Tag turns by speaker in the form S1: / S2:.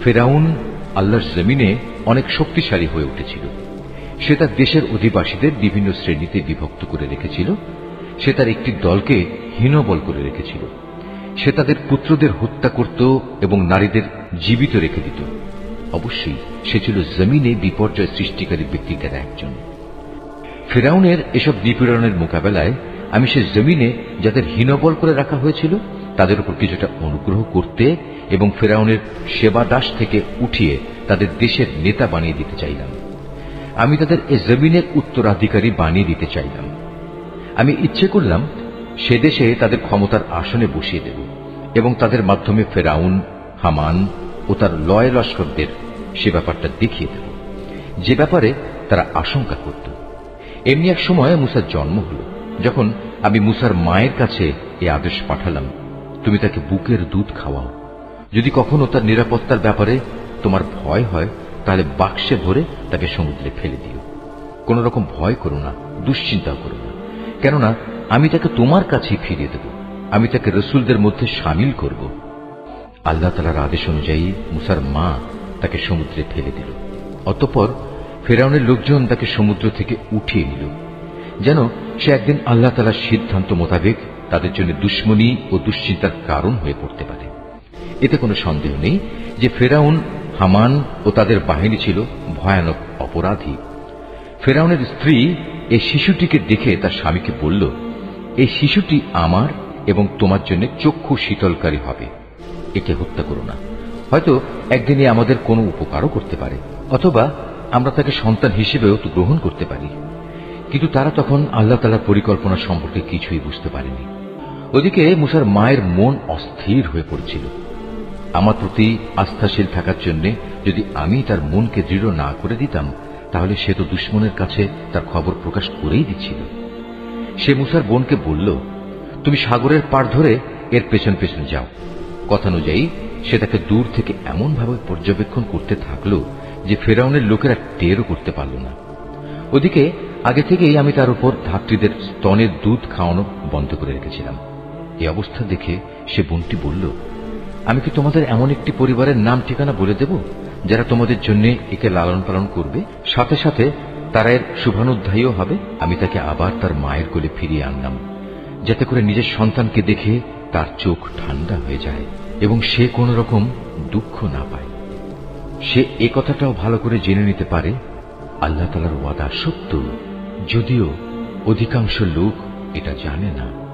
S1: ফেরাউন আল্লাহর জমিনে অনেক শক্তিশালী হয়ে উঠেছিল। সে তার দেশের অধিবাসীদের বিভিন্ন শ্রেণীতে বিভক্ত করে রেখেছিল। সে তার একটি দলকে হীনবল করে রেখেছিল। সে তাদের পুত্রদের হত্যা করত এবং নারীদের জীবিত রেখে দিত। অবশ্যই সে ছিল জমিনে বিপর্যয় সৃষ্টিকারী ব্যক্তিদের একজন। ফেরাউনের এসব নিপীড়নের মোকাবেলায় আমি সে জমিনে যাদের হীনবল করে রাখা হয়েছিল তাদের উপর কিছুটা অনুগ্রহ করতে এবং ফেরাউনের সেবা দাস থেকে উঠিয়ে তাদের দেশের নেতা বানিয়ে দিতে চাইলাম। আমি তাদের এ জমিনের উত্তরাধিকারী বানিয়ে দিতে চাইলাম। আমি ইচ্ছে করলাম সে দেশে তাদের ক্ষমতার আসনে বসিয়ে দেব এবং তাদের মাধ্যমে ফেরাউন, হামান ও তার লয় লস্করদের সে ব্যাপারটা দেখিয়ে দেব যে ব্যাপারে তারা আশঙ্কা করত। এমনি এক সময় মুসার জন্ম হল, যখন আমি মুসার মায়ের কাছে এ আদেশ পাঠালাম, তুমি তাকে বুকের দুধ খাওয়াও। যদি কখনো তার নিরাপত্তার ব্যাপারে তোমার ভয় হয় তাহলে বাক্সে ভরে তাকে সমুদ্রে ফেলে দিও। কোন রকম ভয় করো না, দুশ্চিন্তাও করো না, কেননা আমি তাকে তোমার কাছেই ফিরিয়ে দেব। আমি তাকে রসুলদের মধ্যে সামিল করব। আল্লাহ তাআলার আদেশ অনুযায়ী মুসার মা তাকে সমুদ্রে ফেলে দিল। অতঃপর ফেরাউনের লোকজন তাকে সমুদ্র থেকে উঠিয়ে নিল, যেন সে একদিন আল্লাহ তাআলার সিদ্ধান্ত মোতাবেক তাদের জন্য দুশ্মনী ও দুশ্চিন্তার কারণ হয়ে পড়তে পারে। এতে কোনো সন্দেহ নেই যে ফেরাউন, হামান ও তাদের বাহিনী ছিল ভয়ানক অপরাধী। ফেরাউনের স্ত্রী এই শিশুটিকে দেখে তার স্বামীকে বলল, এই শিশুটি আমার এবং তোমার জন্য চক্ষু শীতলকারী হবে। একে হত্যা করো না, হয়তো একদিনে আমাদের কোনো উপকারও করতে পারে, অথবা আমরা তাকে সন্তান হিসেবেও তো গ্রহণ করতে পারি। কিন্তু তারা তখন আল্লাহ তাআলার পরিকল্পনা সম্পর্কে কিছুই বুঝতে পারেনি। ওদিকে মুসার মায়ের মন অস্থির হয়ে পড়ছিল। আমার প্রতি আস্থাশীল থাকার জন্য যদি আমি তার মনকে দৃঢ় না করে দিতাম, তাহলে সে তো দুশ্মনের কাছে তার খবর প্রকাশ করেই দিচ্ছিল। সে মুসার বোনকে বলল, তুমি সাগরের পাড় ধরে এর পেছন পেছন যাও। কথানুযায়ী সে তাকে দূর থেকে এমন ভাবে পর্যবেক্ষণ করতে থাকল যে ফেরাউনের লোকেরা টেরও করতে পারল না। ওদিকে আগে থেকেই আমি তার উপর ধাত্রীদের স্তনের দুধ খাওয়ানো বন্ধ করে রেখেছিলাম। এই অবস্থা দেখে সে বোনটি বলল, আমি কি তোমাদের এমন একটি পরিবারের নাম ঠিকানা বলে দেব যারা তোমাদের জন্য একে লালন পালন করবে, সাথে সাথে তারা এর শুভানুধ্যায়ীও হবে। আমি তাকে আবার তার মায়ের কোলে ফিরিয়ে আনলাম, যাতে করে নিজের সন্তানকে দেখে তার চোখ ঠান্ডা হয়ে যায় এবং সে কোন রকম দুঃখ না পায়। সে এ কথাটাও ভালো করে জেনে নিতে পারে আল্লাহ তাআলার ওয়াদা সত্য, যদিও অধিকাংশ লোক এটা জানে না।